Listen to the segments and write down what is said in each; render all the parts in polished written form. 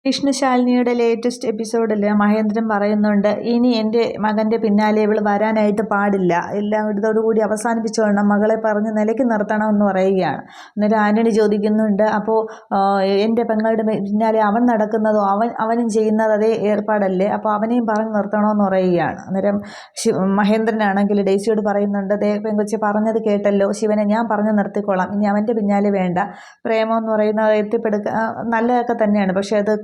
വിഷ്ണുശാലിനിയുടെ latest എപ്പിസോഡിൽ മഹേന്ദ്രൻ പറയുന്നുണ്ട്, ഇനി എൻ്റെ മകൻ്റെ പിന്നാലെ ഇവൾ വരാനായിട്ട് പാടില്ല, എല്ലാം ഇതോടുകൂടി അവസാനിപ്പിച്ചോളണം, മകളെ പറഞ്ഞ് നിലയ്ക്ക് നിർത്തണമെന്ന് പറയുകയാണ്. അന്നേരം ആൻ്റണി ചോദിക്കുന്നുണ്ട്, അപ്പോൾ എൻ്റെ പെങ്ങളുടെ പിന്നാലെ അവൻ നടക്കുന്നതോ അവനും ചെയ്യുന്നത് അതേ ഏർപ്പാടല്ലേ, അപ്പോൾ അവനെയും പറഞ്ഞ് നിർത്തണമെന്ന് പറയുകയാണ്. അന്നേരം മഹേന്ദ്രനാണെങ്കിൽ ഡെയ്സിയോട് പറയുന്നുണ്ട്, ദേ പെങ്കൊച്ചി പറഞ്ഞത് കേട്ടല്ലോ, ശിവനെ ഞാൻ പറഞ്ഞു നിർത്തിക്കോളാം, ഇനി അവൻ്റെ പിന്നാലെ വേണ്ട. പ്രേമം എന്ന് പറയുന്നത് നല്ലതൊക്കെ തന്നെയാണ്, പക്ഷേ അത്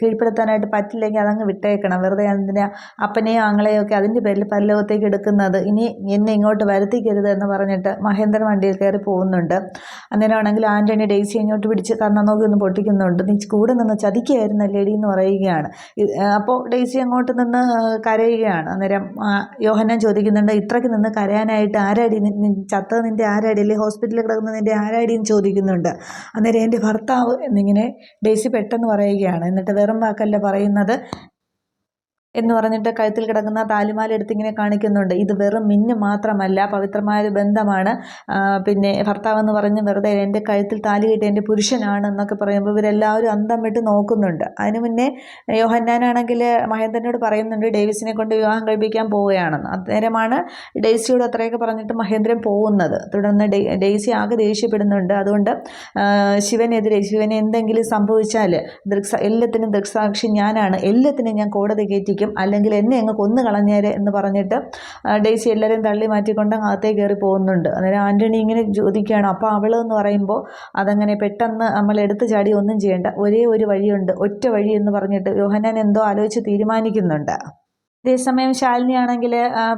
കീഴ്പ്പെടുത്താനായിട്ട് പറ്റില്ലെങ്കിൽ അതങ്ങ് വിട്ടേക്കണം. വെറുതെ എന്തിനാ അപ്പനെയും ആങ്ങളെയും ഒക്കെ അതിൻ്റെ പേരിൽ പരലോകത്തേക്ക് എടുക്കുന്നത്, ഇനി എന്നെ ഇങ്ങോട്ട് വരുത്തിക്കരുത് എന്ന് പറഞ്ഞിട്ട് മഹേന്ദ്രൻ വണ്ടിയിൽ കയറി പോകുന്നുണ്ട്. അന്നേരമാണെങ്കിൽ ആൻ്റണി ഡെയ്സി ഇങ്ങോട്ട് പിടിച്ച് കണ്ണം നോക്കി ഒന്ന് പൊട്ടിക്കുന്നുണ്ട്. നീ കൂടെ നിന്ന് ചതിക്കുകയായിരുന്നല്ലേടി എന്ന് പറയുകയാണ്. അപ്പോൾ ഡെയ്സി അങ്ങോട്ട് നിന്ന് കരയുകയാണ്. അന്നേരം യോഹന്നാൻ ചോദിക്കുന്നുണ്ട്, ഇത്രയ്ക്ക് നിന്ന് കരയാനായിട്ട് ആരാടി, ചത്തത് നിൻ്റെ ആരാടി, അല്ലേ ഹോസ്പിറ്റലിൽ കിടക്കുന്ന നിൻ്റെ ആരാടി എന്ന് ചോദിക്കുന്നുണ്ട്. അന്നേരം എൻ്റെ ഭർത്താവ് എന്നിങ്ങനെ ഡെയ്സി പെട്ടെന്ന് പറയുകയാണ്. എന്നിട്ട് വെറും വാക്കല്ല പറയുന്നത് എന്ന് പറഞ്ഞിട്ട് കഴുത്തിൽ കിടക്കുന്ന താലിമാല എടുത്ത് ഇങ്ങനെ കാണിക്കുന്നുണ്ട്. ഇത് വെറും മിന്ന് മാത്രമല്ല, പവിത്രമായ ഒരു ബന്ധമാണ്. പിന്നെ ഭർത്താവെന്ന് പറഞ്ഞ് വെറുതെ എൻ്റെ കഴുത്തിൽ താലി കെട്ടി എൻ്റെ പുരുഷനാണ് എന്നൊക്കെ പറയുമ്പോൾ ഇവരെല്ലാവരും അന്തം വിട്ട് നോക്കുന്നുണ്ട്. അതിനു മുന്നേ യോഹന്നാനാണെങ്കിൽ മഹേന്ദ്രനോട് പറയുന്നുണ്ട് ഡേവിസിനെ കൊണ്ട് വിവാഹം കഴിപ്പിക്കാൻ പോവുകയാണെന്ന്. അന്നേരമാണ് ഡെയ്സിയോട് അത്രയൊക്കെ പറഞ്ഞിട്ട് മഹേന്ദ്രൻ പോകുന്നത്. തുടർന്ന് ഡെയ്സി ആകെ ദേഷ്യപ്പെടുന്നുണ്ട്. അതുകൊണ്ട് ശിവനെ എന്തെങ്കിലും സംഭവിച്ചാൽ എല്ലാത്തിനും ദൃക്സാക്ഷി ഞാനാണ്, എല്ലാത്തിനും ഞാൻ കോടതി കയറ്റിക്കും, അല്ലെങ്കിൽ എന്നെ അങ്ങ് കൊന്നു കളഞ്ഞേരെ എന്ന് പറഞ്ഞിട്ട് ഡെയ്സി എല്ലാവരെയും തള്ളി മാറ്റിക്കൊണ്ട് അകത്തേക്ക് കയറി പോകുന്നുണ്ട്. അന്നേരം ആൻ്റണി ഇങ്ങനെ ചോദിക്കുകയാണ്, അപ്പോൾ അവളെന്ന് പറയുമ്പോൾ അതങ്ങനെ പെട്ടെന്ന് നമ്മൾ എടുത്തു ചാടി ഒന്നും ചെയ്യേണ്ട, ഒരേ ഒരു വഴിയുണ്ട്, ഒറ്റ വഴി എന്ന് പറഞ്ഞിട്ട് യോഹന്നാൻ എന്തോ ആലോചിച്ച് തീരുമാനിക്കുന്നുണ്ട്. അതേസമയം ശാലിനിയാണെങ്കിൽ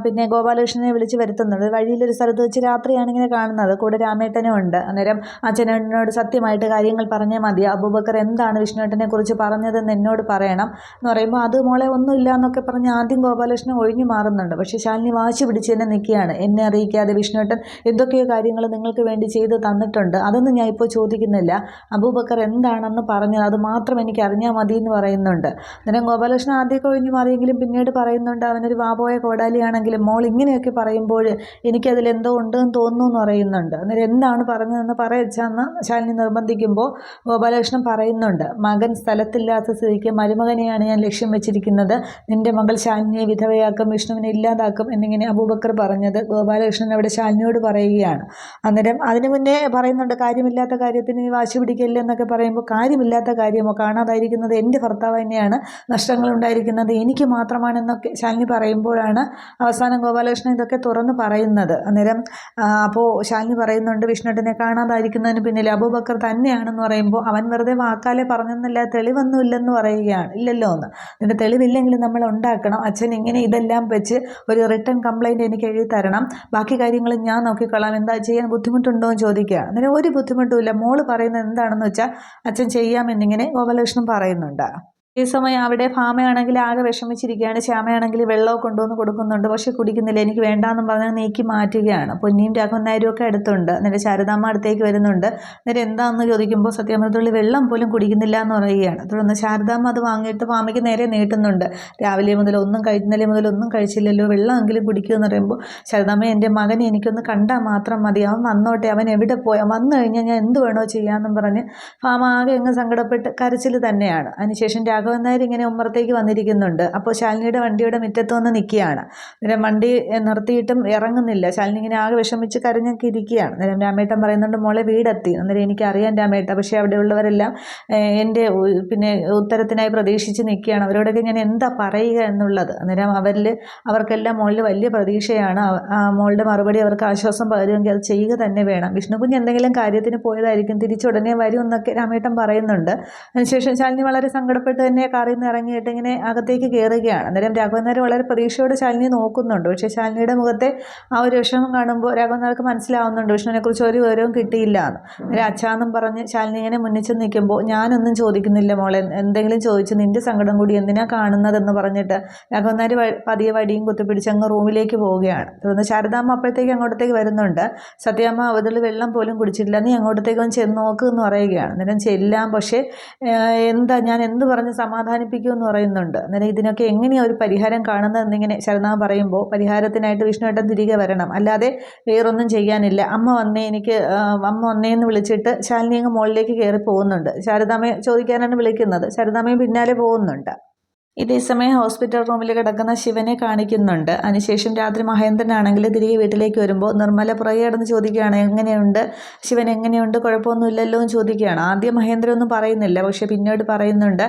പിന്നെ ഗോപാലകൃഷ്ണനെ വിളിച്ച് വരുത്തുന്നുണ്ട്. വഴിയിലൊരു സ്ഥലത്ത് വെച്ച് രാത്രിയാണ് ഇങ്ങനെ കാണുന്നത്. കൂടെ രാമേട്ടനും ഉണ്ട്. അന്നേരം അച്ഛനോട് സത്യമായിട്ട് കാര്യങ്ങൾ പറഞ്ഞാൽ മതി, അബൂബക്കർ എന്താണ് വിഷ്ണുവേട്ടനെ കുറിച്ച് പറഞ്ഞതെന്ന് എന്നോട് പറയണം എന്ന് പറയുമ്പോൾ അത് മോളെ ഒന്നുമില്ല എന്നൊക്കെ പറഞ്ഞ് ആദ്യം ഗോപാലകൃഷ്ണൻ ഒഴിഞ്ഞു മാറുന്നുണ്ട്. പക്ഷേ ശാലിനി വാശി പിടിച്ച് തന്നെ നിൽക്കുകയാണ്. എന്നെ അറിയിക്കാതെ വിഷ്ണുവേട്ടൻ എന്തൊക്കെയോ കാര്യങ്ങൾ നിങ്ങൾക്ക് വേണ്ടി ചെയ്ത് തന്നിട്ടുണ്ട്, അതൊന്നും ഞാൻ ഇപ്പോൾ ചോദിക്കുന്നില്ല, അബൂബക്കർ എന്താണെന്ന് പറഞ്ഞത് അത് മാത്രം എനിക്ക് അറിഞ്ഞാൽ മതി എന്ന് പറയുന്നുണ്ട്. അന്നേരം ഗോപാലകൃഷ്ണൻ ആദ്യമൊക്കെ ഒഴിഞ്ഞു മാറിയെങ്കിലും പിന്നീട് പറയുന്നുണ്ട്, അവനൊരു വാപോയ കോടാലിയാണെങ്കിലും മോൾ ഇങ്ങനെയൊക്കെ പറയുമ്പോൾ എനിക്കതിലെന്തോ ഉണ്ടെന്ന് തോന്നുന്നു എന്ന് പറയുന്നുണ്ട്. അന്നേരം എന്താണ് പറഞ്ഞതെന്ന് പറയച്ചാന്ന് ശാലിനി നിർബന്ധിക്കുമ്പോൾ ഗോപാലകൃഷ്ണൻ പറയുന്നുണ്ട്, മകൻ സ്ഥലത്തില്ലാത്ത സ്ഥിതിക്ക് മരുമകനെയാണ് ഞാൻ ലക്ഷ്യം വെച്ചിരിക്കുന്നത്, നിന്റെ മകൾ ശാലിനിയെ വിധവയാക്കും, വിഷ്ണുവിനെ ഇല്ലാതാക്കും എന്നിങ്ങനെ അബൂബക്കർ പറഞ്ഞത് ഗോപാലകൃഷ്ണൻ അവിടെ ശാലിനിയോട് പറയുകയാണ്. അന്നേരം അതിനു മുന്നേ പറയുന്നുണ്ട്, കാര്യമില്ലാത്ത കാര്യത്തിന് നീ വാശി പിടിക്കല്ലേ എന്നൊക്കെ പറയുമ്പോൾ കാര്യമില്ലാത്ത കാര്യമോ, കാണാതായിരിക്കുന്നത് എൻ്റെ ഭർത്താവ് തന്നെയാണ്, നഷ്ടങ്ങൾ ഉണ്ടായിരിക്കുന്നത് എനിക്ക് മാത്രമാണെന്നൊക്കെ ശാലിനി പറയുമ്പോഴാണ് അവസാനം ഗോപാലകൃഷ്ണൻ ഇതൊക്കെ തുറന്ന് പറയുന്നത്. അന്നേരം അപ്പോൾ ശാലിനി പറയുന്നുണ്ട്, വിഷ്ണുവേട്ടനെ കാണാതായിരിക്കുന്നതിന് പിന്നിൽ അബൂബക്കർ തന്നെയാണെന്ന് പറയുമ്പോൾ അവൻ വെറുതെ വാക്കാലെ പറഞ്ഞെന്നല്ല, തെളിവൊന്നും ഇല്ലെന്ന് പറയുകയാണ്. ഇല്ലല്ലോ എന്ന്. ഇതിൻ്റെ തെളിവില്ലെങ്കിൽ നമ്മൾ ഉണ്ടാക്കണം, അച്ഛൻ ഇങ്ങനെ ഇതെല്ലാം വെച്ച് ഒരു റിട്ടേൺ കംപ്ലൈൻറ്റ് എനിക്ക് എഴുതി തരണം, ബാക്കി കാര്യങ്ങൾ ഞാൻ നോക്കിക്കൊള്ളാം, എന്താ ചെയ്യാൻ ബുദ്ധിമുട്ടുണ്ടോ എന്ന് ചോദിക്കുക. അന്നേരം ഒരു ബുദ്ധിമുട്ടുമില്ല, മോള് പറയുന്നത് എന്താണെന്ന് വെച്ചാൽ അച്ഛൻ ചെയ്യാമെന്നിങ്ങനെ ഗോപാലകൃഷ്ണൻ പറയുന്നുണ്ട്. ഈ സമയം അവിടെ ഭാമയാണെങ്കിൽ ആകെ വിഷമിച്ചിരിക്കുകയാണ്. ശ്യാമയാണെങ്കിൽ വെള്ളമൊക്കെ കൊണ്ടുവന്ന് കൊടുക്കുന്നുണ്ട്, പക്ഷെ കുടിക്കുന്നില്ല, എനിക്ക് വേണ്ടാന്നും പറഞ്ഞാൽ നീക്കി മാറ്റുകയാണ്. പൊന്നിയും രാഘവൻ നായരും ഒക്കെ അടുത്തുണ്ട്. എന്നിട്ട് ശാരദാമ്മ അടുത്തേക്ക് വരുന്നുണ്ട്. എന്നിട്ട് എന്താണെന്ന് ചോദിക്കുമ്പോൾ സത്യാമൃതത്തുള്ളി വെള്ളം പോലും കുടിക്കുന്നില്ല എന്ന് പറയുകയാണ്. തുടർന്ന് ശാരദാമ്മ അത് വാങ്ങിയിട്ട് ഭാമയ്ക്ക് നേരെ നീട്ടുന്നുണ്ട്. രാവിലെ മുതൽ ഇന്നലെ മുതൽ ഒന്നും കഴിച്ചില്ലല്ലോ, വെള്ളമെങ്കിലും കുടിക്കുമെന്ന് പറയുമ്പോൾ ശാരദാമ്മ, എൻ്റെ മകനെ എനിക്കൊന്ന് കണ്ടാൽ മാത്രം മതി, അവൻ വന്നോട്ടെ, അവൻ എവിടെ പോയാൽ വന്നു കഴിഞ്ഞാൽ ഞാൻ എന്ത് വേണോ ചെയ്യാമെന്നും പറഞ്ഞ് ഭാമ ആകെ അങ്ങ് സങ്കടപ്പെട്ട് കരച്ചിൽ തന്നെയാണ്. അതിനുശേഷം രാഘവൻ നായർ ഇങ്ങനെ ഉമ്മറത്തേക്ക് വന്നിരിക്കുന്നുണ്ട്. അപ്പോൾ ശാലിനിയുടെ വണ്ടിയുടെ മുറ്റത്ത് വന്ന് നിൽക്കുകയാണ്. അന്നേരം വണ്ടി നിർത്തിയിട്ടും ഇറങ്ങുന്നില്ല. ശാലിനി ഇങ്ങനെ ആകെ വിഷമിച്ച് കരഞ്ഞൊക്കെ ഇരിക്കുകയാണ്. അന്നേരം രാമേട്ടൻ പറയുന്നുണ്ട്, മോളെ വീടെത്തി. അന്നേരം എനിക്കറിയാം രാമേട്ട, പക്ഷേ അവിടെയുള്ളവരെല്ലാം എൻ്റെ പിന്നെ ഉത്തരത്തിനായി പ്രതീക്ഷിച്ച് നിൽക്കുകയാണ്, അവരോടൊക്കെ ഞാൻ എന്താ പറയുക എന്നുള്ളത്. അന്നേരം അവർക്കെല്ലാം മോളിൽ വലിയ പ്രതീക്ഷയാണ്, മോളുടെ മറുപടി അവർക്ക് ആശ്വാസം പകരുമെങ്കിൽ അത് ചെയ്യുക തന്നെ വേണം, വിഷ്ണുകുഞ്ഞ് എന്തെങ്കിലും കാര്യത്തിന് പോയതായിരിക്കും, തിരിച്ചുടനെ വരും എന്നൊക്കെ രാമേട്ടൻ പറയുന്നുണ്ട്. അതിനുശേഷം ശാലിനി വളരെ സങ്കടപ്പെട്ട് തന്നെ കാറിൽ നിന്ന് ഇറങ്ങിയിട്ട് ഇങ്ങനെ അകത്തേക്ക് കയറുകയാണ്. അന്നേരം രാഘവൻ നായർ വളരെ പ്രതീക്ഷയോട് ശാലിനി നോക്കുന്നുണ്ട്. പക്ഷേ ശാലിനിയുടെ മുഖത്തെ ആ ഒരു വിഷമം കാണുമ്പോൾ രാഘവൻ നായർക്ക് മനസ്സിലാവുന്നുണ്ട് വിഷ്ണുവിനെക്കുറിച്ച് ഒരു വിവരവും കിട്ടിയില്ല എന്ന്. അന്നേരം അച്ഛാന്നും പറഞ്ഞ് ശാലിനി ഇങ്ങനെ മുന്നിച്ച് നിൽക്കുമ്പോൾ ഞാനൊന്നും ചോദിക്കുന്നില്ല മോളെ, എന്തെങ്കിലും ചോദിച്ച് നിൻ്റെ സങ്കടം കൂടി എന്തിനാ കാണുന്നതെന്ന് പറഞ്ഞിട്ട് രാഘവൻ നായർ പതിയെ വടിയും കുത്തിപ്പിടിച്ച് അങ്ങ് റൂമിലേക്ക് പോവുകയാണ്. തുടർന്ന് ശാരദാമ്മ അപ്പോഴത്തേക്ക് അങ്ങോട്ടത്തേക്ക് വരുന്നുണ്ട്. സത്യാമ്മ അതിൽ വെള്ളം പോലും കുടിച്ചിട്ടില്ല, നീ അങ്ങോട്ടത്തേക്ക് ഒന്ന് ചെന്ന് നോക്ക് എന്ന് പറയുകയാണ്. അന്നേരം ചെല്ലാം, പക്ഷേ ഞാൻ എന്ത് പറഞ്ഞ് സമാധാനിപ്പിക്കുമെന്ന് പറയുന്നുണ്ട്. അന്നേരം ഇതിനൊക്കെ എങ്ങനെയാണ് ഒരു പരിഹാരം കാണുന്നതെന്നിങ്ങനെ ശരദാമ്മ പറയുമ്പോൾ, പരിഹാരത്തിനായിട്ട് വിഷ്ണുവേട്ടൻ തിരികെ വരണം, അല്ലാതെ വേറൊന്നും ചെയ്യാനില്ല. അമ്മ വന്നേന്ന് വിളിച്ചിട്ട് ശാലിനി അങ്ങ് മുകളിലേക്ക് കയറി പോകുന്നുണ്ട്. ശാരദാമ്മയെ ചോദിക്കാനാണ് വിളിക്കുന്നത്. ശാരദാമ്മയും പിന്നാലെ പോകുന്നുണ്ട്. ഇതേസമയം ഹോസ്പിറ്റൽ റൂമിൽ കിടക്കുന്ന ശിവനെ കാണിക്കുന്നുണ്ട്. അതിനുശേഷം രാത്രി മഹേന്ദ്രനാണെങ്കിൽ തിരികെ വീട്ടിലേക്ക് വരുമ്പോൾ നിർമ്മല പുറകെ കിടന്ന് ചോദിക്കുകയാണ്, എങ്ങനെയുണ്ട് ശിവൻ, എങ്ങനെയുണ്ട്, കുഴപ്പമൊന്നുമില്ലല്ലോ എന്ന് ചോദിക്കുകയാണ്. ആദ്യം മഹേന്ദ്രൻ ഒന്നും പറയുന്നില്ല, പക്ഷെ പിന്നീട് പറയുന്നുണ്ട്.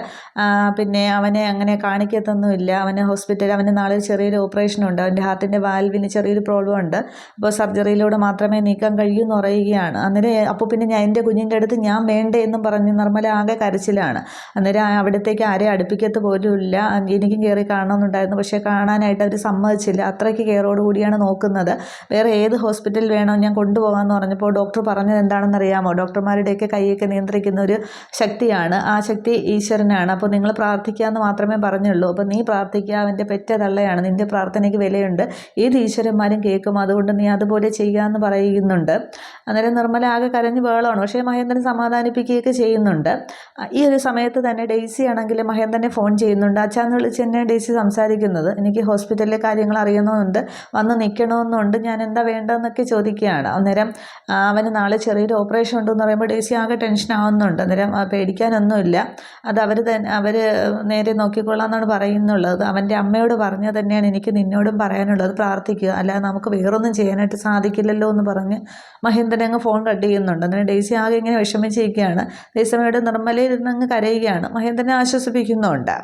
പിന്നെ അവനെ അങ്ങനെ കാണിക്കത്തൊന്നുമില്ല, അവന് നാളെ ചെറിയൊരു ഓപ്പറേഷൻ ഉണ്ട്, അവൻ്റെ ഹാർട്ടിൻ്റെ വാൽവിന് ചെറിയൊരു പ്രോബ്ലം ഉണ്ട്, അപ്പോൾ സർജറിയിലൂടെ മാത്രമേ നീക്കാൻ കഴിയൂ എന്ന് പറയുകയാണ്. അന്നേരം അപ്പോൾ പിന്നെ എൻ്റെ കുഞ്ഞിൻ്റെ അടുത്ത് ഞാൻ വേണ്ടേ എന്നും പറഞ്ഞ് നിർമ്മല ആകെ കരച്ചിലാണ്. അന്നേരം അവിടത്തേക്ക് ആരെ അടുപ്പിക്കത്ത് പോലും ഇല്ല. എനിക്കും കയറി കാണണമെന്നുണ്ടായിരുന്നു, പക്ഷേ കാണാനായിട്ട് അവർ സമ്മതിച്ചില്ല. അത്രയ്ക്ക് കെയറോട് കൂടിയാണ് നോക്കുന്നത്. വേറെ ഏത് ഹോസ്പിറ്റലിൽ വേണോ ഞാൻ കൊണ്ടുപോകാമെന്ന് പറഞ്ഞപ്പോൾ ഡോക്ടർ പറഞ്ഞത് എന്താണെന്ന് അറിയാമോ? ഡോക്ടർമാരുടെയൊക്കെ കൈയൊക്കെ നിയന്ത്രിക്കുന്ന ഒരു ശക്തിയാണ്, ആ ശക്തി ഈശ്വരനാണ്. അപ്പോൾ നിങ്ങൾ പ്രാർത്ഥിക്കാമെന്ന് മാത്രമേ പറഞ്ഞുള്ളൂ. അപ്പോൾ നീ പ്രാർത്ഥിക്കുക, അവൻ്റെ പെറ്റ തള്ളയാണ്, നിൻ്റെ പ്രാർത്ഥനയ്ക്ക് വിലയുണ്ട്, ഏത് ഈശ്വരന്മാരും കേൾക്കും, അതുകൊണ്ട് നീ അതുപോലെ ചെയ്യാമെന്ന് പറയുന്നുണ്ട്. അന്നേരം നിർമ്മല ആകെ കരഞ്ഞ് ബഹളമാണ്. പക്ഷേ മഹേന്ദ്രൻ സമാധാനിപ്പിക്കുകയൊക്കെ ചെയ്യുന്നുണ്ട്. ഈ ഒരു സമയത്ത് തന്നെ ഡെയ്സി ആണെങ്കിൽ മഹേന്ദ്രനെ ഫോൺ ചെയ്യുന്നുണ്ട്. അച്ഛാന്ന് വിളിച്ച് തന്നെ ഡെയ്സി സംസാരിക്കുന്നത്, എനിക്ക് ഹോസ്പിറ്റലിലെ കാര്യങ്ങൾ അറിയണമെന്നുണ്ട്, വന്ന് നിൽക്കണമെന്നുണ്ട്, ഞാൻ എന്താ വേണ്ടതെന്നൊക്കെ ചോദിക്കുകയാണ്. അന്നേരം അവന് നാളെ ചെറിയൊരു ഓപ്പറേഷൻ ഉണ്ടെന്ന് പറയുമ്പോൾ ഡെയ്സി ആകെ ടെൻഷൻ ആവുന്നുണ്ട്. അന്നേരം പേടിക്കാനൊന്നുമില്ല, അത് അവർ നേരെ നോക്കിക്കൊള്ളാം എന്നാണ് പറയുന്നുള്ളത്. അവൻ്റെ അമ്മയോട് പറഞ്ഞാൽ തന്നെയാണ് എനിക്ക് നിന്നോടും പറയാനുള്ളത്, പ്രാർത്ഥിക്കുക, അല്ലാതെ നമുക്ക് വേറൊന്നും ചെയ്യാനായിട്ട് സാധിക്കില്ലല്ലോ എന്ന് പറഞ്ഞ് മഹേന്ദ്രൻ അങ്ങ് ഫോൺ കട്ട് ചെയ്യുന്നുണ്ട്. അന്നേരം ഡെയ്സി ആകെ ഇങ്ങനെ വിഷമിച്ചിരിക്കുകയാണ്. ഡെയ്സിയുടെ നിർമ്മലയിൽ ഇരുന്ന് അങ്ങ് കരയുകയാണ്. മഹേന്ദ്രനെ ആശ്വസിപ്പിക്കുന്നുണ്ട്.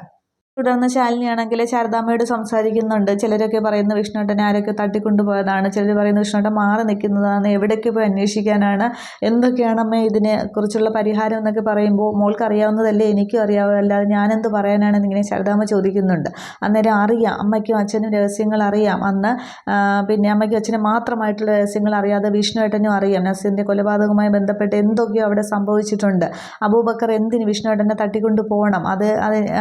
തുടർന്ന് ശാലിനിയാണെങ്കിൽ ശാരദാമ്മയോട് സംസാരിക്കുന്നുണ്ട്. ചിലരൊക്കെ പറയുന്നു വിഷ്ണുവേട്ടനെ ആരൊക്കെ തട്ടിക്കൊണ്ടുപോയതാണ്, ചിലർ പറയുന്നു വിഷ്ണുവേട്ടൻ മാറി നിൽക്കുന്നതാണ്, എവിടേക്ക് പോയി അന്വേഷിക്കാനാണ്, എന്തൊക്കെയാണ് അമ്മ ഇതിനെ കുറിച്ചുള്ള പരിഹാരം എന്നൊക്കെ പറയുമ്പോൾ, മോൾക്ക് അറിയാവുന്നതല്ലേ എനിക്കും അറിയാവൂ, അല്ലാതെ ഞാനെന്ത് പറയാനാണെന്ന് ഇങ്ങനെ ശാരദാമ്മ ചോദിക്കുന്നുണ്ട്. അന്നേരം അറിയാം, അമ്മയ്ക്കും അച്ഛനും രഹസ്യങ്ങൾ അറിയാം. അന്ന് പിന്നെ അമ്മയ്ക്കും അച്ഛനും മാത്രമായിട്ടുള്ള രഹസ്യങ്ങൾ അറിയാതെ വിഷ്ണുവേട്ടനും അറിയാം. നസീറിൻ്റെ കൊലപാതകവുമായി ബന്ധപ്പെട്ട് എന്തൊക്കെയോ അവിടെ സംഭവിച്ചിട്ടുണ്ട്. അബൂബക്കർ എന്തിന് വിഷ്ണുവേട്ടനെ തട്ടിക്കൊണ്ടു പോകണം, അത്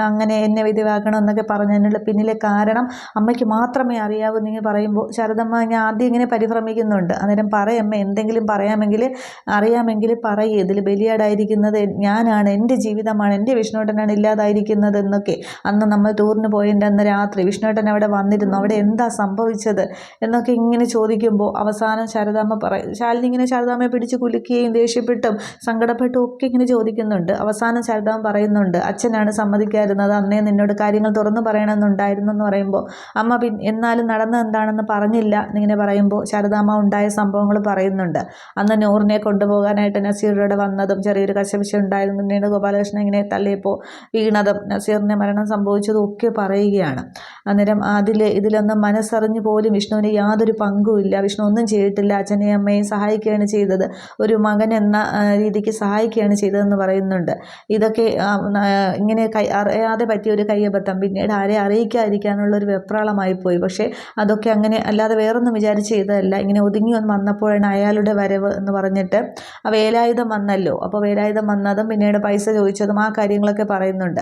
അങ്ങനെ എന്നെ വിധവാക്കണം എന്നൊക്കെ പറഞ്ഞതിനുള്ള പിന്നിലെ കാരണം അമ്മയ്ക്ക് മാത്രമേ അറിയാവൂ എന്നിങ്ങനെ പറയുമ്പോൾ ശാരദമ്മ ഞാൻ ആദ്യം ഇങ്ങനെ പരിഭ്രമിക്കുന്നുണ്ട്. അന്നേരം പറയമ്മ, എന്തെങ്കിലും അറിയാമെങ്കിൽ പറയേ, ഇതിൽ ബലിയാടായിരിക്കുന്നത് ഞാനാണ്, എൻ്റെ ജീവിതമാണ്, എൻ്റെ വിഷ്ണുവേട്ടനാണ് ഇല്ലാതായിരിക്കുന്നത് എന്നൊക്കെ. അന്ന് നമ്മൾ ടൂറിന് പോയതിൻ്റെ അന്ന് രാത്രി വിഷ്ണുവേട്ടൻ അവിടെ വന്നിരുന്നു, അവിടെ എന്താ സംഭവിച്ചത് എന്നൊക്കെ ഇങ്ങനെ ചോദിക്കുമ്പോൾ അവസാനം ശാലിനി ഇങ്ങനെ ശാരദാമ്മയെ പിടിച്ച് കുലുക്കുകയും ദേഷ്യപ്പെട്ടും സങ്കടപ്പെട്ടും ഒക്കെ ഇങ്ങനെ ചോദിക്കുന്നുണ്ട്. അവസാനം ശാരദാമ്മ പറയുന്നുണ്ട്, അച്ഛനാണ് സമ്മതിക്കാതിരുന്നത്, അന്നേ നിന്നോട് കാര്യങ്ങൾ തുറന്നു പറയണമെന്നുണ്ടായിരുന്നു എന്ന് പറയുമ്പോൾ അമ്മ എന്നാലും നടന്നത് എന്താണെന്ന് പറഞ്ഞില്ല എന്നിങ്ങനെ പറയുമ്പോൾ ശാരദാമ്മ ഉണ്ടായ സംഭവങ്ങൾ പറയുന്നുണ്ട്. അന്ന് നൂറിനെ കൊണ്ടുപോകാനായിട്ട് നസീറുടെ വന്നതും ചെറിയൊരു കശപിശ ഉണ്ടായിരുന്നു, പിന്നീട് ഗോപാലകൃഷ്ണൻ ഇങ്ങനെ തള്ളിയപ്പോൾ വീണതും നസീറിൻ്റെ മരണം സംഭവിച്ചതും ഒക്കെ പറയുകയാണ്. അന്നേരം ഇതിലൊന്നും മനസ്സറിഞ്ഞു പോലും വിഷ്ണുവിന് യാതൊരു പങ്കുമില്ല, വിഷ്ണു ഒന്നും ചെയ്തിട്ടില്ല, അച്ഛനെയും അമ്മയും സഹായിക്കുകയാണ് ചെയ്തത്, ഒരു മകൻ എന്ന രീതിക്ക് സഹായിക്കുകയാണ് ചെയ്തതെന്ന് പറയുന്നുണ്ട്. ഇതൊക്കെ ഇങ്ങനെ അറിയാതെ പറ്റിയ ഒരു കയ്യബദ്ധം, പിന്നീട് ആരെ അറിയിക്കാതിരിക്കാനുള്ള ഒരു വെപ്രാളമായിപ്പോയി. പക്ഷേ അതൊക്കെ അങ്ങനെ അല്ലാതെ വേറൊന്നും വിചാരിച്ച് ചെയ്തതല്ല. ഇങ്ങനെ ഒതുങ്ങി വന്നപ്പോഴാണ് അയാളുടെ വരവ് എന്ന് പറഞ്ഞിട്ട് ആ വേലായുധം വന്നല്ലോ, അപ്പോൾ വേലായുധം വന്നതും പിന്നീട് പൈസ ചോദിച്ചതും ആ കാര്യങ്ങളൊക്കെ പറയുന്നുണ്ട്.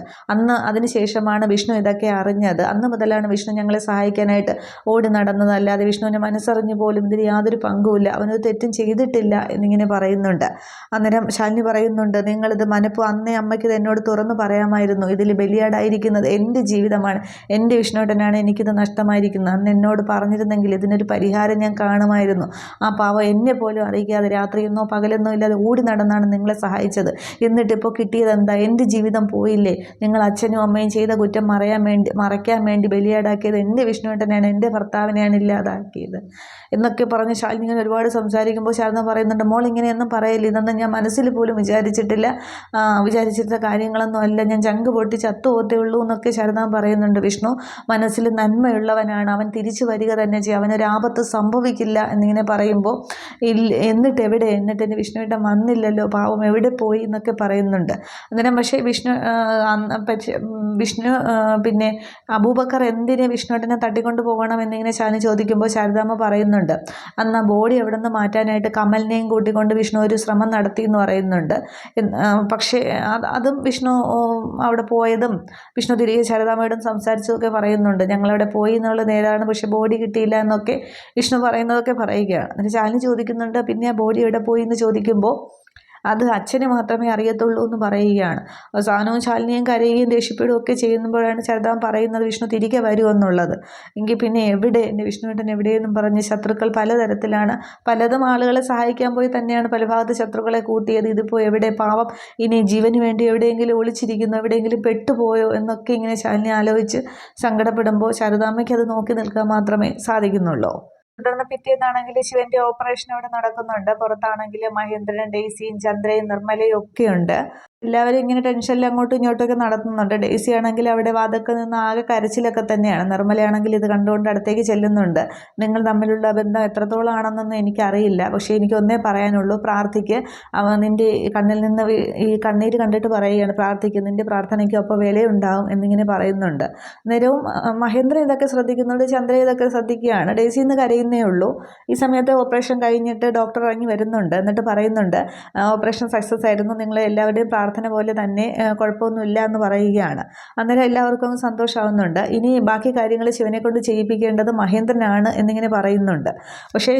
അതിന് ശേഷമാണ് വിഷ്ണു ഇതൊക്കെ അറിഞ്ഞത്. അന്ന് മുതലാണ് വിഷ്ണു ഞങ്ങളെ സഹായിക്കാനായിട്ട് ഓടി നടന്നത്, അല്ലാതെ വിഷ്ണുവിൻ്റെ മനസ്സറിഞ്ഞു പോലും ഇതിൽ യാതൊരു പങ്കുമില്ല, അവനൊരു തെറ്റും ചെയ്തിട്ടില്ല എന്നിങ്ങനെ പറയുന്നുണ്ട്. അന്നേരം ശാലിനി പറയുന്നുണ്ട്, നിങ്ങളിത് അന്നേ അമ്മയ്ക്ക് ഇത് എന്നോട് തുറന്നു പറയാമായിരുന്നു, ഇതിൽ ബലിയാടായിരിക്കുന്നത് എൻ്റെ ജീവിതമാണ്, എൻ്റെ വിഷ്ണുവേട്ടനാണ്, എനിക്കിത് നഷ്ടമായിരിക്കുന്നത്, അന്ന് എന്നോട് പറഞ്ഞിരുന്നെങ്കിൽ ഇതിനൊരു പരിഹാരം ഞാൻ കാണുമായിരുന്നു. ആ പാവം എന്നെ പോലും അറിയിക്കാതെ രാത്രിയെന്നോ പകലെന്നോ ഇല്ലാതെ ഓടി നടന്നാണ് നിങ്ങളെ സഹായിച്ചത്, എന്നിട്ടിപ്പോൾ കിട്ടിയതെന്താ, എൻ്റെ ജീവിതം പോയില്ലേ, നിങ്ങൾ അച്ഛനും അമ്മയും ചെയ്ത കുറ്റം മറയ്ക്കാൻ വേണ്ടി ബലിയാടാക്കിയത് എൻ്റെ വിഷ്ണുവേട്ടനെയാണ്, എൻ്റെ ഭർത്താവിനെയാണ് ഇല്ലാതാക്കിയത് എന്നൊക്കെ പറഞ്ഞ് ശാലിനി ഇങ്ങനെ ഒരുപാട് സംസാരിക്കുമ്പോൾ ശാരദ പറയുന്നുണ്ട്, മോൾ ഇങ്ങനെയൊന്നും പറയില്ല, ഇതൊന്നും ഞാൻ മനസ്സിൽ പോലും വിചാരിച്ചിരുന്ന കാര്യങ്ങളൊന്നും അല്ല, ഞാൻ ചങ്ക് പൊട്ടി ചത്തുപോത്തേ ഉള്ളൂ എന്നൊക്കെ ശാരദ പറയുന്നുണ്ട്. വിഷ്ണു മനസ്സിൽ നന്മയുള്ളവനാണ്, അവൻ തിരിച്ചു വരിക തന്നെ ചെയ്യും, അവനൊരാപത്ത് സംഭവിക്കില്ല എന്നിങ്ങനെ പറയുമ്പോൾ എന്നിട്ട് എൻ്റെ വിഷ്ണുവേട്ടൻ വന്നില്ലല്ലോ, പാവം എവിടെ പോയി എന്നൊക്കെ പറയുന്നുണ്ട്. അന്നേരം പക്ഷേ വിഷ്ണു പിന്നെ അബൂബക്കർ എന്തിനെ വിഷ്ണുവേട്ടനെ തട്ടിക്കൊണ്ട് പോകണം എന്നിങ്ങനെ ശാലിനി ചോദിക്കുമ്പോൾ ശാരദാമ്മ പറയുന്നുണ്ട്, അന്ന് ആ ബോഡി എവിടെ നിന്ന് മാറ്റാനായിട്ട് കമലിനെയും കൂട്ടിക്കൊണ്ട് വിഷ്ണു ഒരു ശ്രമം നടത്തി എന്ന് പറയുന്നുണ്ട്. പക്ഷേ അതും വിഷ്ണു അവിടെ പോയതും വിഷ്ണു തിരികെ ശാരദാമ്മയോടും സംസാരിച്ചതൊക്കെ പറയുന്നുണ്ട്. ഞങ്ങളവിടെ പോയി എന്നുള്ള നേരാണ്, പക്ഷെ ബോഡി കിട്ടിയില്ല എന്നൊക്കെ വിഷ്ണു പറയുന്നതൊക്കെ പറയുകയാണ്. എന്നിട്ട് ശാലിനി ചോദിക്കുന്നുണ്ട്, പിന്നെ ആ ബോഡി എവിടെ പോയി എന്ന് ചോദിക്കുമ്പോൾ അത് അച്ഛന് മാത്രമേ അറിയത്തുള്ളൂ എന്ന് പറയുകയാണ്. അവസാനവും ശാലിനിയും കരയുകയും ദേഷ്യപ്പെടുകയും ഒക്കെ ചെയ്യുമ്പോഴാണ് ശാരദാമ്മ പറയുന്നത് വിഷ്ണു തിരികെ വരുമെന്നുള്ളത്. എങ്കിൽ പിന്നെ എവിടെ എൻ്റെ വിഷ്ണുവേട്ടൻ എവിടെയെന്നും പറഞ്ഞ് ശത്രുക്കൾ പലതരത്തിലാണ്. പലതും ആളുകളെ സഹായിക്കാൻ പോയി തന്നെയാണ് പല ഭാഗത്ത് ശത്രുക്കളെ കൂട്ടിയത്. ഇതിപ്പോൾ എവിടെ പാവം ഇനി ജീവന് വേണ്ടി എവിടെയെങ്കിലും ഒളിച്ചിരിക്കുന്നു, എവിടെയെങ്കിലും പെട്ടുപോയോ എന്നൊക്കെ ഇങ്ങനെ ശാലിനി ആലോചിച്ച് സങ്കടപ്പെടുമ്പോൾ ശാരദാമ്മയ്ക്ക് അത് നോക്കി നിൽക്കാൻ മാത്രമേ സാധിക്കുന്നുള്ളൂ. തുടർന്ന് പിറ്റേന്നാണെങ്കിൽ ശിവന്റെ ഓപ്പറേഷൻ അവിടെ നടക്കുന്നുണ്ട്. പുറത്താണെങ്കിൽ മഹേന്ദ്രനും ഡെയ്സിയും ചന്ദ്രയും നിർമ്മലയും ഒക്കെയുണ്ട്. എല്ലാവരും ഇങ്ങനെ ടെൻഷനിൽ അങ്ങോട്ടും ഇങ്ങോട്ടൊക്കെ നടത്തുന്നുണ്ട്. ഡെയ്സി ആണെങ്കിൽ അവിടെ വാതൊക്കെ നിന്ന് ആകെ കരച്ചിലൊക്കെ തന്നെയാണ്. നിർമ്മലയാണെങ്കിൽ ഇത് കണ്ടുകൊണ്ട് അടുത്തേക്ക് ചെല്ലുന്നുണ്ട്. നിങ്ങൾ തമ്മിലുള്ള ബന്ധം എത്രത്തോളം ആണെന്നൊന്നും എനിക്കറിയില്ല, പക്ഷേ എനിക്ക് ഒന്നേ പറയാനുള്ളൂ, പ്രാർത്ഥിക്ക്. നിൻ്റെ കണ്ണിൽ നിന്ന് ഈ കണ്ണീര് കണ്ടിട്ട് പറയുകയാണ്, പ്രാർത്ഥിക്ക്, നിൻ്റെ പ്രാർത്ഥനയ്ക്ക് അപ്പോൾ വിലയുണ്ടാവും എന്നിങ്ങനെ പറയുന്നുണ്ട്. നേരവും മഹേന്ദ്രൻ ഇതൊക്കെ ശ്രദ്ധിക്കുന്നുണ്ട്, ചന്ദ്ര ഇതൊക്കെ ശ്രദ്ധിക്കുകയാണ്. ഡെയ്സി ഇന്ന് കരയുന്നേ ഉള്ളൂ. ഈ സമയത്ത് ഓപ്പറേഷൻ കഴിഞ്ഞിട്ട് ഡോക്ടർ ഇറങ്ങി വരുന്നുണ്ട്. എന്നിട്ട് പറയുന്നുണ്ട്, ഓപ്പറേഷൻ സക്സസ് ആയിരുന്നു, നിങ്ങളെ എല്ലാവരുടെയും പ്രാർത്ഥന പോലെ തന്നെ, കുഴപ്പമൊന്നുമില്ല എന്ന് പറയുകയാണ്. അന്നേരം എല്ലാവർക്കും അങ്ങ് സന്തോഷമാവുന്നുണ്ട്. ഇനി ബാക്കി കാര്യങ്ങൾ ശിവനെ കൊണ്ട് ചെയ്യിപ്പിക്കേണ്ടത് മഹേന്ദ്രനാണ് എന്നിങ്ങനെ പറയുന്നുണ്ട്. പക്ഷേ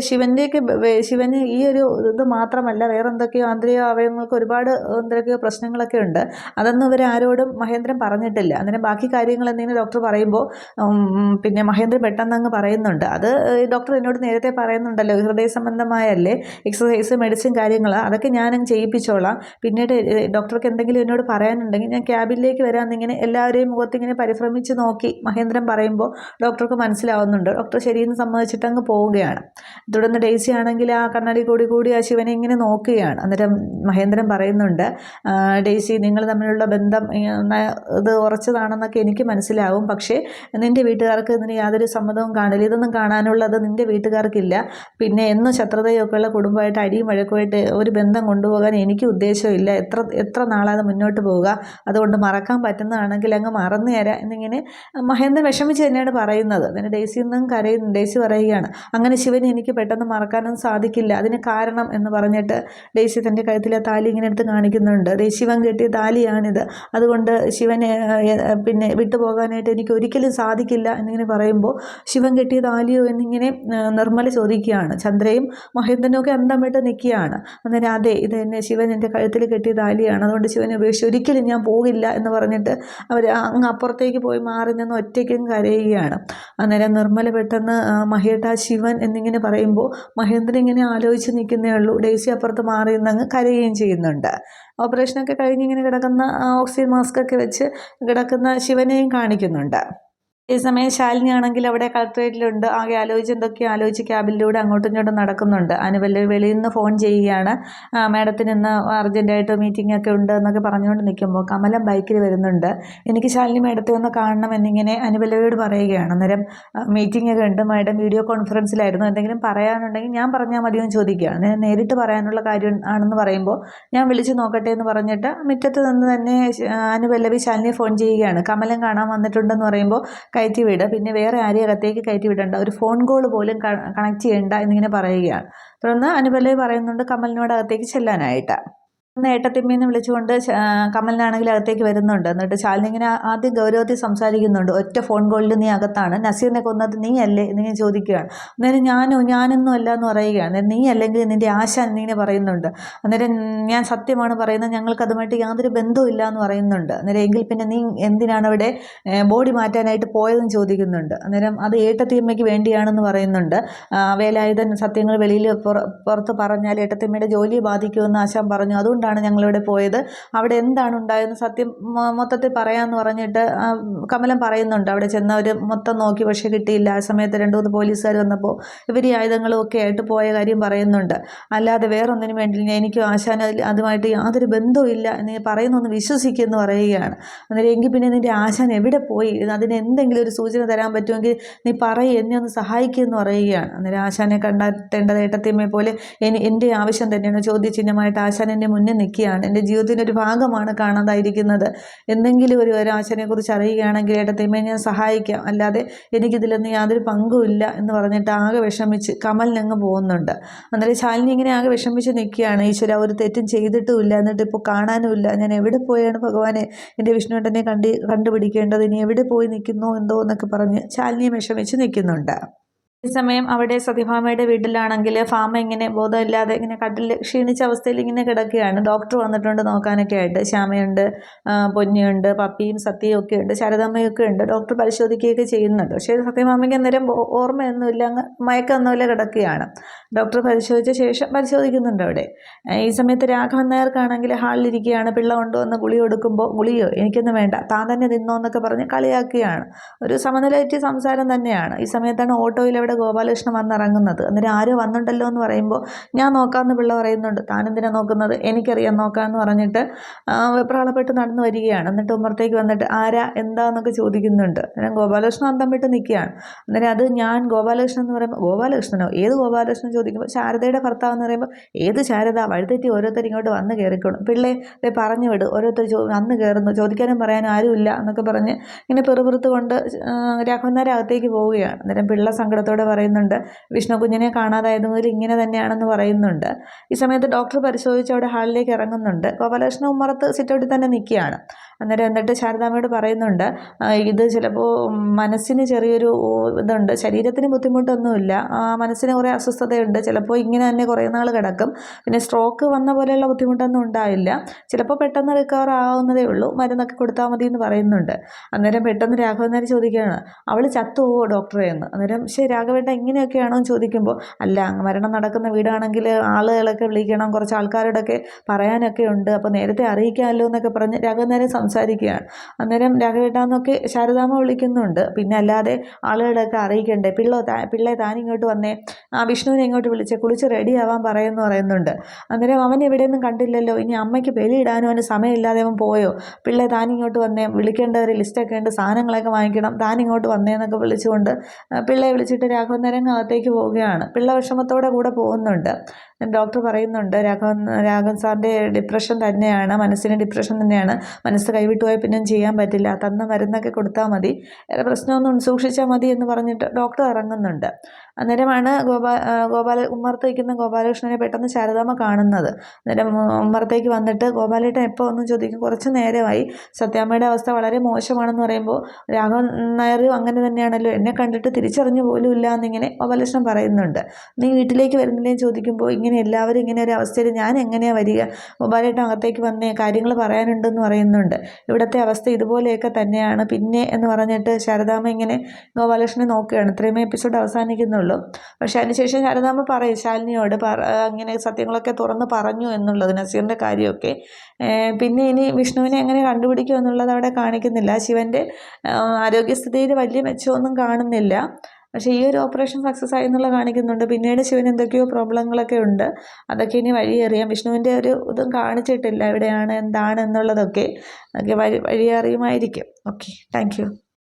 ശിവന് ഈ ഒരു ഇത് മാത്രമല്ല, വേറെ എന്തൊക്കെയോ ആന്തരിക അവയവങ്ങൾക്ക് ഒരുപാട് എന്തൊക്കെയോ പ്രശ്നങ്ങളൊക്കെ ഉണ്ട്. അതൊന്നും ഇവരാരോടും മഹേന്ദ്രൻ പറഞ്ഞിട്ടില്ല. അന്നേരം ബാക്കി കാര്യങ്ങൾ എന്തെങ്കിലും ഡോക്ടർ പറയുമ്പോൾ പിന്നെ മഹേന്ദ്രൻ പെട്ടെന്ന് അങ്ങ് പറയുന്നുണ്ട്, അത് ഡോക്ടർ എന്നോട് നേരത്തെ പറയുന്നുണ്ടല്ലോ, ഹൃദയ സംബന്ധമായല്ലേ, എക്സസൈസ് മെഡിസിൻ കാര്യങ്ങൾ അതൊക്കെ ഞാനങ്ങ് ചെയ്യിപ്പിച്ചോളാം. പിന്നീട് ഡോക്ടർക്ക് എന്തെങ്കിലും എന്നോട് പറയാനുണ്ടെങ്കിൽ ഞാൻ ക്യാബിനിലേക്ക് വരാമെന്നിങ്ങനെ എല്ലാവരെയും മുഖത്തിങ്ങനെ പരിഭ്രമിച്ച് നോക്കി മഹേന്ദ്രൻ പറയുമ്പോൾ ഡോക്ടർക്ക് മനസ്സിലാവുന്നുണ്ട്. ഡോക്ടർ ശരിയെന്ന് സമ്മതിച്ചിട്ട് അങ്ങ് പോവുകയാണ്. തുടർന്ന് ഡെയ്സി ആണെങ്കിൽ ആ കണ്ണാടി കൂടി ആ ശിവനെ ഇങ്ങനെ നോക്കുകയാണ്. അന്നേരം മഹേന്ദ്രൻ പറയുന്നുണ്ട്, ഡെയ്സി, നിങ്ങൾ തമ്മിലുള്ള ബന്ധം ഇത് ഉറച്ചതാണെന്നൊക്കെ എനിക്ക് മനസ്സിലാവും, പക്ഷേ നിൻ്റെ വീട്ടുകാർക്ക് ഇതിന് യാതൊരു സമ്മതവും കാണില്ല. ഇതൊന്നും കാണാനുള്ളത് നിൻ്റെ വീട്ടുകാർക്കില്ല. പിന്നെ എന്നും ശത്രുതയൊക്കെ ഉള്ള കുടുംബമായിട്ട് അടിയും വഴക്കുമായിട്ട് ഒരു ബന്ധം കൊണ്ടുപോകാൻ എനിക്ക് ഉദ്ദേശമില്ല. എത്ര നാളത് മുന്നോട്ട് പോവുക, അതുകൊണ്ട് മറക്കാൻ പറ്റുന്നതാണെങ്കിൽ അങ്ങ് മറന്നു തരാം എന്നിങ്ങനെ മഹേന്ദ്രൻ വിഷമിച്ച് തന്നെയാണ് പറയുന്നത്. അതിന് ഡെയ്സി നിന്നും കരയുന്നു. ഡെയ്സി പറയുകയാണ്, അങ്ങനെ ശിവനെ എനിക്ക് പെട്ടെന്ന് മറക്കാനൊന്നും സാധിക്കില്ല, അതിന് കാരണം എന്ന് പറഞ്ഞിട്ട് ഡെയ്സി തൻ്റെ കഴുത്തിലെ താലി ഇങ്ങനെ എടുത്ത് കാണിക്കുന്നുണ്ട്. ശിവൻ കെട്ടിയ താലിയാണിത്, അതുകൊണ്ട് ശിവനെ പിന്നെ വിട്ടുപോകാനായിട്ട് എനിക്ക് ഒരിക്കലും സാധിക്കില്ല എന്നിങ്ങനെ പറയുമ്പോൾ, ശിവൻ കെട്ടിയ താലിയോ എന്നിങ്ങനെ നിർമ്മല ചോദിക്കുകയാണ്. ചന്ദ്രയും മഹേന്ദ്രനും ഒക്കെ അന്തം വിട്ട് നിൽക്കുകയാണ്. അന്നേരം അതെ, ഇത് തന്നെ ശിവൻ എൻ്റെ കഴുത്തിൽ കെട്ടിയ താലിയാണ്, അതുകൊണ്ട് ശിവനെ ഉപേക്ഷിച്ച് ഒരിക്കലും ഞാൻ പോകില്ല എന്ന് പറഞ്ഞിട്ട് അവർ അങ്ങ് അപ്പുറത്തേക്ക് പോയി മാറി നിന്ന് ഒറ്റയ്ക്കും കരയുകയാണ്. അന്നേരം നിർമ്മല പെട്ടെന്ന് മഹേട്ടാ ശിവൻ എന്നിങ്ങനെ പറയുമ്പോൾ മഹേന്ദ്രൻ ഇങ്ങനെ ആലോചിച്ച് നിൽക്കുന്നേ ഉള്ളൂ. ഡെയ്സി അപ്പുറത്ത് മാറി നിന്നങ്ങ് കരയുകയും ചെയ്യുന്നുണ്ട്. ഓപ്പറേഷനൊക്കെ കഴിഞ്ഞ് ഇങ്ങനെ കിടക്കുന്ന ഓക്സിജൻ മാസ്ക് ഒക്കെ വെച്ച് കിടക്കുന്ന ശിവനെയും കാണിക്കുന്നുണ്ട്. ഈ സമയം ശാലിനി ആണെങ്കിൽ അവിടെ കളക്ട്രേറ്റിലുണ്ട്. ആകെ ആലോചിച്ച് ക്യാബിനിലൂടെ അങ്ങോട്ടും ഇങ്ങോട്ടും നടക്കുന്നുണ്ട്. അനുപല്ലവി വെളിയിൽ നിന്ന് ഫോൺ ചെയ്യുകയാണ്, മാഡത്തിന് ഇന്ന് അർജൻറ്റായിട്ട് മീറ്റിംഗ് ഒക്കെ ഉണ്ട് എന്നൊക്കെ പറഞ്ഞുകൊണ്ട് നിൽക്കുമ്പോൾ കമലം ബൈക്കിൽ വരുന്നുണ്ട്. എനിക്ക് ശാലിനി മാഡത്തെ ഒന്ന് കാണണം എന്നിങ്ങനെ അനുപല്ലവിയോട് പറയുകയാണ്. അന്നേരം മീറ്റിംഗ് ഒക്കെ ഉണ്ട് മാഡം, വീഡിയോ കോൺഫറൻസിലായിരുന്നു, എന്തെങ്കിലും പറയാനുണ്ടെങ്കിൽ ഞാൻ പറഞ്ഞാൽ മതിയോ എന്ന് ചോദിക്കുകയാണ്. നേരിട്ട് പറയാനുള്ള കാര്യം ആണെന്ന് പറയുമ്പോൾ ഞാൻ വിളിച്ച് നോക്കട്ടെ എന്ന് പറഞ്ഞിട്ട് മുറ്റത്ത് നിന്ന് തന്നെ അനുപല്ലവി ശാലിനിയെ ഫോൺ ചെയ്യുകയാണ്. കമലം കാണാൻ വന്നിട്ടുണ്ടെന്ന് പറയുമ്പോൾ കയറ്റി വിടുക, പിന്നെ വേറെ ആരെയും അകത്തേക്ക് കയറ്റി വിടണ്ട, ഒരു ഫോൺ കോൾ പോലും കണക്ട് ചെയ്യണ്ട എന്നിങ്ങനെ പറയുകയാണ്. തുടർന്ന് അനുപല്ലവി പറയുന്നുണ്ട് കമലിനോട് അകത്തേക്ക് ചെല്ലാനായിട്ട്. ഏട്ടത്തിമ്മയെന്ന് വിളിച്ചുകൊണ്ട് കമലിനാണെങ്കിൽ അകത്തേക്ക് വരുന്നുണ്ട്. എന്നിട്ട് ശാലിനി ഇങ്ങനെ ആദ്യം ഗൗരവത്തിൽ സംസാരിക്കുന്നുണ്ട്. ഒറ്റ ഫോൺ കോളിൽ നീ അകത്താണ്, നസീറിനെ കൊന്നത് നീ അല്ലേ എന്നിങ്ങനെ ചോദിക്കുകയാണ്. അന്നേരം ഞാനൊന്നും അല്ല എന്ന് പറയുകയാണ്. അന്നേരം നീ അല്ലെങ്കിൽ നിൻ്റെ ആശാൻ എന്നിങ്ങനെ പറയുന്നുണ്ട്. അന്നേരം ഞാൻ സത്യമാണ് പറയുന്നത്, ഞങ്ങൾക്ക് അതുമായിട്ട് യാതൊരു ബന്ധവും ഇല്ല എന്ന് പറയുന്നുണ്ട്. അന്നേരം എങ്കിൽ പിന്നെ നീ എന്തിനാണ് അവിടെ ബോഡി മാറ്റാനായിട്ട് പോയതെന്ന് ചോദിക്കുന്നുണ്ട്. അന്നേരം അത് ഏട്ടത്തിയമ്മയ്ക്ക് വേണ്ടിയാണെന്ന് പറയുന്നുണ്ട്. വേലായുധൻ സത്യങ്ങൾ വെളിയിൽ പുറത്ത് പറഞ്ഞാൽ ഏട്ടത്തിയമ്മയുടെ ജോലിയെ ബാധിക്കുമെന്ന് ആശാൻ പറഞ്ഞു, അതുകൊണ്ടാണ് ഞങ്ങളിവിടെ പോയത്, അവിടെ എന്താണ് ഉണ്ടായതെന്ന് സത്യം മൊത്തത്തിൽ പറയാമെന്ന് പറഞ്ഞിട്ട് കമലം പറയുന്നുണ്ട്. അവിടെ ചെന്നവർ മൊത്തം നോക്കി, പക്ഷേ കിട്ടിയില്ല. ആ സമയത്ത് 2-3 പോലീസുകാർ വന്നപ്പോൾ ഇവർ ഈ ആയുധങ്ങളും ഒക്കെ ആയിട്ട് പോയ കാര്യം പറയുന്നുണ്ട്. അല്ലാതെ വേറൊന്നിനും വേണ്ടിയില്ല, എനിക്കും ആശാനും അതുമായിട്ട് യാതൊരു ബന്ധവും ഇല്ല എന്ന് പറയുന്നൊന്ന് വിശ്വസിക്കുമെന്ന് പറയുകയാണ്. അന്നേരം എങ്കിൽ പിന്നെ നിൻ്റെ ആശാൻ എവിടെ പോയി, അതിന് എന്തെങ്കിലും ഒരു സൂചന തരാൻ പറ്റുമെങ്കിൽ നീ പറയും, എന്നെ ഒന്ന് സഹായിക്കുമെന്ന് പറയുകയാണ്. അന്നേരം ആശാനെ കണ്ടെത്തേണ്ടത് ഏട്ടത്തിയമ്മയെ പോലെ എൻ്റെ ആവശ്യം തന്നെയാണ്. ചോദ്യചിഹ്നമായിട്ട് ആശാൻ എൻ്റെ മുന്നിൽ നിൽക്കുകയാണ്, എൻ്റെ ജീവിതത്തിൻ്റെ ഒരു ഭാഗമാണ് കാണാതായിരിക്കുന്നത്. എന്തെങ്കിലും ഒരു ആശാനെക്കുറിച്ച് അറിയുകയാണെങ്കിൽ ഏട്ടത്തിയമ്മയെ ഞാൻ സഹായിക്കാം, അല്ലാതെ എനിക്കിതിലൊന്നും യാതൊരു പങ്കുമില്ല എന്ന് പറഞ്ഞിട്ട് ആകെ വിഷമിച്ച് കമലിനങ്ങ് പോകുന്നുണ്ട്. അന്നേരം ശാലിനി ഇങ്ങനെ ആകെ വിഷമിച്ച് നിൽക്കുകയാണ്. ഈശ്വര, ഒരു തെറ്റും ചെയ്തിട്ടുമില്ല, എന്നിട്ട് ഇപ്പോൾ കാണാനുമില്ല, ഞാൻ എവിടെ പോയാണ് ഭഗവാനെ എൻ്റെ വിഷ്ണുവേട്ടനെ കണ്ടുപിടിക്കേണ്ടത്, ഇനി എവിടെ പോയി നിൽക്കുന്നോ എന്തോ എന്നൊക്കെ പറഞ്ഞ് ശാലിനിയെ വിഷമിച്ച് നിൽക്കുന്നുണ്ട്. ഈ സമയം അവിടെ സത്യഭാമയുടെ വീട്ടിലാണെങ്കിൽ ഭാമ ഇങ്ങനെ ബോധമില്ലാതെ ഇങ്ങനെ കട്ടിൽ ക്ഷീണിച്ച അവസ്ഥയിൽ ഇങ്ങനെ കിടക്കുകയാണ്. ഡോക്ടർ വന്നിട്ടുണ്ട് നോക്കാനൊക്കെ ആയിട്ട്. ശ്യാമയുണ്ട്, പൊന്നിയുണ്ട്, പപ്പിയും സത്യയും ഒക്കെ ഉണ്ട്, ശാരദാമ്മയൊക്കെ ഉണ്ട്. ഡോക്ടർ പരിശോധിക്കുകയൊക്കെ ചെയ്യുന്നുണ്ട്. പക്ഷേ സത്യഭാമയ്ക്ക് അന്നേരം ഓർമ്മയൊന്നുമില്ല, അങ്ങ് മയക്കമൊന്നുമില്ല കിടക്കുകയാണ്. ഡോക്ടർ പരിശോധിച്ച ശേഷം പരിശോധിക്കുന്നുണ്ട് അവിടെ. ഈ സമയത്ത് രാഘവൻ നായർക്കാണെങ്കിൽ ഹാളിലിരിക്കുകയാണ്. പിള്ള കൊണ്ടുവന്ന് ഗുളി കൊടുക്കുമ്പോൾ ഗുളിയോ എനിക്കൊന്നും വേണ്ട, താൻ തന്നെ തിന്നോ എന്നൊക്കെ പറഞ്ഞ് കളിയാക്കുകയാണ്. ഒരു സമനിലയറ്റിയ സംസാരം തന്നെയാണ്. ഈ സമയത്താണ് ഓട്ടോയിൽ അവിടെ ഗോപാലകൃഷ്ണൻ വന്നിറങ്ങുന്നത്. അന്നേരം ആരോ വന്നിട്ടല്ലോ എന്ന് പറയുമ്പോൾ ഞാൻ നോക്കാമെന്ന് പിള്ള പറയുന്നുണ്ട്. താനെന്തിനാ നോക്കുന്നത്, എനിക്കറിയാം നോക്കാമെന്ന് പറഞ്ഞിട്ട് വെപ്രാളപ്പെട്ട് നടന്നു വരികയാണ്. എന്നിട്ട് ഉമ്മറത്തേക്ക് വന്നിട്ട് ആരാ എന്താന്നൊക്കെ ചോദിക്കുന്നുണ്ട്. അന്നേരം ഗോപാലകൃഷ്ണൻ അന്തം വിട്ട് നിൽക്കുകയാണ്. അന്നേരം അത് ഞാൻ ഗോപാലകൃഷ്ണൻ എന്ന് പറയുമ്പോൾ ഗോപാലകൃഷ്ണനോ, ഏത് ഗോപാലകൃഷ്ണൻ ചോദിക്കുമ്പോൾ ശാരദയുടെ ഭർത്താവ് എന്ന് പറയുമ്പോൾ ഏത് ശാരദ, വഴുതെറ്റി ഓരോരുത്തർ ഇങ്ങോട്ട് വന്ന് കയറിക്കോളും, പിള്ളേ പറഞ്ഞു വിട്, ഓരോരുത്തർ വന്ന് കയറുന്നു, ചോദിക്കാനും പറയാനും ആരുമില്ല എന്നൊക്കെ പറഞ്ഞ് ഇങ്ങനെ പെറുപുറത്ത് കൊണ്ട് രാഘവൻ നായർ അകത്തേക്ക് പോവുകയാണ്. അന്നേരം പിള്ള സങ്കടത്തോടെ പറയുന്നുണ്ട് വിഷ്ണു കുഞ്ഞിനെ കാണാതായത് മുതൽ ഇങ്ങനെ തന്നെയാണെന്ന് പറയുന്നുണ്ട്. ഈ സമയത്ത് ഡോക്ടർ പരിശോധിച്ച് അവിടെ ഹാളിലേക്ക് ഇറങ്ങുന്നുണ്ട്. ഗോപാലകൃഷ്ണൻ ഉമ്മറത്ത് സിറ്റൗട്ടിൽ തന്നെ നിൽക്കുകയാണ്. അന്നേരം എന്നിട്ട് ശാരദാമ്മയോട് പറയുന്നുണ്ട് ഇത് ചിലപ്പോൾ മനസ്സിന് ചെറിയൊരു ഇതുണ്ട്, ശരീരത്തിന് ബുദ്ധിമുട്ടൊന്നുമില്ല, മനസ്സിന് കുറേ അസ്വസ്ഥതയുണ്ട്, ചിലപ്പോൾ ഇങ്ങനെ തന്നെ കുറേ നാൾ കിടക്കും, പിന്നെ സ്ട്രോക്ക് വന്ന പോലെയുള്ള ബുദ്ധിമുട്ടൊന്നും ഉണ്ടാവില്ല, ചിലപ്പോൾ പെട്ടെന്ന് റിക്കവർ ആവുന്നതേ ഉള്ളൂ, മരുന്നൊക്കെ കൊടുത്താൽ മതി എന്ന് പറയുന്നുണ്ട്. അന്നേരം പെട്ടെന്ന് രാഘവൻ നായർ ചോദിക്കുകയാണ് അവൾ ചത്തുപോവോ ഡോക്ടറെ എന്ന്. അന്നേരം ശരി രാഘവേട്ട ഇങ്ങനെയൊക്കെയാണോ എന്ന് ചോദിക്കുമ്പോൾ അല്ല, മരണം നടക്കുന്ന വീടാണെങ്കിൽ ആളുകളൊക്കെ വിളിക്കണം, കുറച്ച് ആൾക്കാരോടൊക്കെ പറയാനൊക്കെ ഉണ്ട്, അപ്പോൾ നേരത്തെ അറിയിക്കാമല്ലോ എന്നൊക്കെ പറഞ്ഞ് രാഘവൻ നായർ സംസാരിക്കുകയാണ്. അന്നേരം രാഘവേട്ടാന്നൊക്കെ ശാരദാമ്മ വിളിക്കുന്നുണ്ട്. പിന്നെ അല്ലാതെ ആളുകളൊക്കെ അറിയിക്കണ്ടേ, പിള്ളേ താനിങ്ങോട്ട് വന്നേ, വിഷ്ണുവിനെ ഇങ്ങോട്ട് വിളിച്ചേ, കുളിച്ച് റെഡി ആവാൻ പറയുന്നുണ്ട്. അന്നേരം അവൻ എവിടെയൊന്നും കണ്ടില്ലല്ലോ, ഇനി അമ്മയ്ക്ക് ബലിയിടാനും അവന് സമയമില്ലാതെ അവൻ പോയോ, പിള്ളേ താനിങ്ങോട്ട് വന്നേ, വിളിക്കേണ്ട ഒരു ലിസ്റ്റൊക്കെ ഉണ്ട്, സാധനങ്ങളൊക്കെ വാങ്ങിക്കണം, താനിങ്ങോട്ട് വന്നേന്നൊക്കെ വിളിച്ചുകൊണ്ട് പിള്ളയെ വിളിച്ചിട്ട് രാഘവൻ നായർ അകത്തേക്ക് പോവുകയാണ്. പിള്ള വിഷമത്തോടെ കൂടെ പോകുന്നുണ്ട്. ഡോക്ടർ പറയുന്നുണ്ട് രാഘവൻ സാറിൻ്റെ ഡിപ്രഷൻ തന്നെയാണ്, മനസ്സിന് ഡിപ്രഷൻ തന്നെയാണ്, മനസ്സ് കൈവിട്ടു പോയാൽ പിന്നെ ചെയ്യാൻ പറ്റില്ല, തന്ന മരുന്നൊക്കെ കൊടുത്താൽ മതി, വേറെ പ്രശ്നമൊന്നും സൂക്ഷിച്ചാൽ മതി എന്ന് പറഞ്ഞിട്ട് ഡോക്ടർ ഇറങ്ങുന്നുണ്ട്. അന്നേരമാണ് ഉമ്മറത്ത് വയ്ക്കുന്ന ഗോപാലകൃഷ്ണനെ പെട്ടെന്ന് ശാരദാമ്മ കാണുന്നത്. അന്നേരം ഉമ്മറത്തേക്ക് വന്നിട്ട് ഗോപാലേട്ടൻ എപ്പോൾ ഒന്നും ചോദിക്കും, കുറച്ച് നേരമായി, സത്യാമ്മയുടെ അവസ്ഥ വളരെ മോശമാണെന്ന് പറയുമ്പോൾ രാഘവൻ നായരും അങ്ങനെ തന്നെയാണല്ലോ, എന്നെ കണ്ടിട്ട് തിരിച്ചറിഞ്ഞു പോലും ഇല്ല എന്നിങ്ങനെ ഗോപാലകൃഷ്ണൻ പറയുന്നുണ്ട്. നീ വീട്ടിലേക്ക് വരുന്നില്ലേന്ന് ചോദിക്കുമ്പോൾ ഇങ്ങനെ എല്ലാവരും ഇങ്ങനെ ഒരു അവസ്ഥയിൽ ഞാൻ എങ്ങനെയാണ് വരിക, ഗോപാലേട്ടൻ അകത്തേക്ക് വന്നേ, കാര്യങ്ങൾ പറയാനുണ്ടെന്ന് പറയുന്നുണ്ട്, ഇവിടുത്തെ അവസ്ഥ ഇതുപോലെയൊക്കെ തന്നെയാണ് പിന്നെ എന്ന് പറഞ്ഞിട്ട് ശാരദാമ്മ ഇങ്ങനെ ഗോപാലകൃഷ്ണനെ നോക്കുകയാണ്. ഇത്രയുമേ എപ്പിസോഡ് അവസാനിക്കുന്നുള്ളൂ. പക്ഷെ അതിനുശേഷം ശാരദാമ്മ പറയും ശാലിനിയോട് ഇങ്ങനെ സത്യങ്ങളൊക്കെ തുറന്ന് പറഞ്ഞു എന്നുള്ളത്, നസീറിൻ്റെ കാര്യമൊക്കെ. പിന്നെ ഇനി വിഷ്ണുവിനെ എങ്ങനെ കണ്ടുപിടിക്കും എന്നുള്ളത് അവിടെ കാണിക്കുന്നില്ല. ശിവൻ്റെ ആരോഗ്യസ്ഥിതിയിൽ വലിയ മെച്ചമൊന്നും കാണുന്നില്ല. പക്ഷേ ഈ ഒരു ഓപ്പറേഷൻ സക്സസ് ആയി എന്നുള്ള കാണിക്കുന്നുണ്ട്. പിന്നീട് ശിവന് എന്തൊക്കെയോ പ്രോബ്ലങ്ങളൊക്കെ ഉണ്ട്, അതൊക്കെ ഇനി വഴിയറിയാം. വിഷ്ണുവിൻ്റെ ഒരു ഇതും കാണിച്ചിട്ടില്ല എവിടെയാണ് എന്താണ് എന്നുള്ളതൊക്കെ, അതൊക്കെ വഴി അറിയുമായിരിക്കും. Okay, thank you.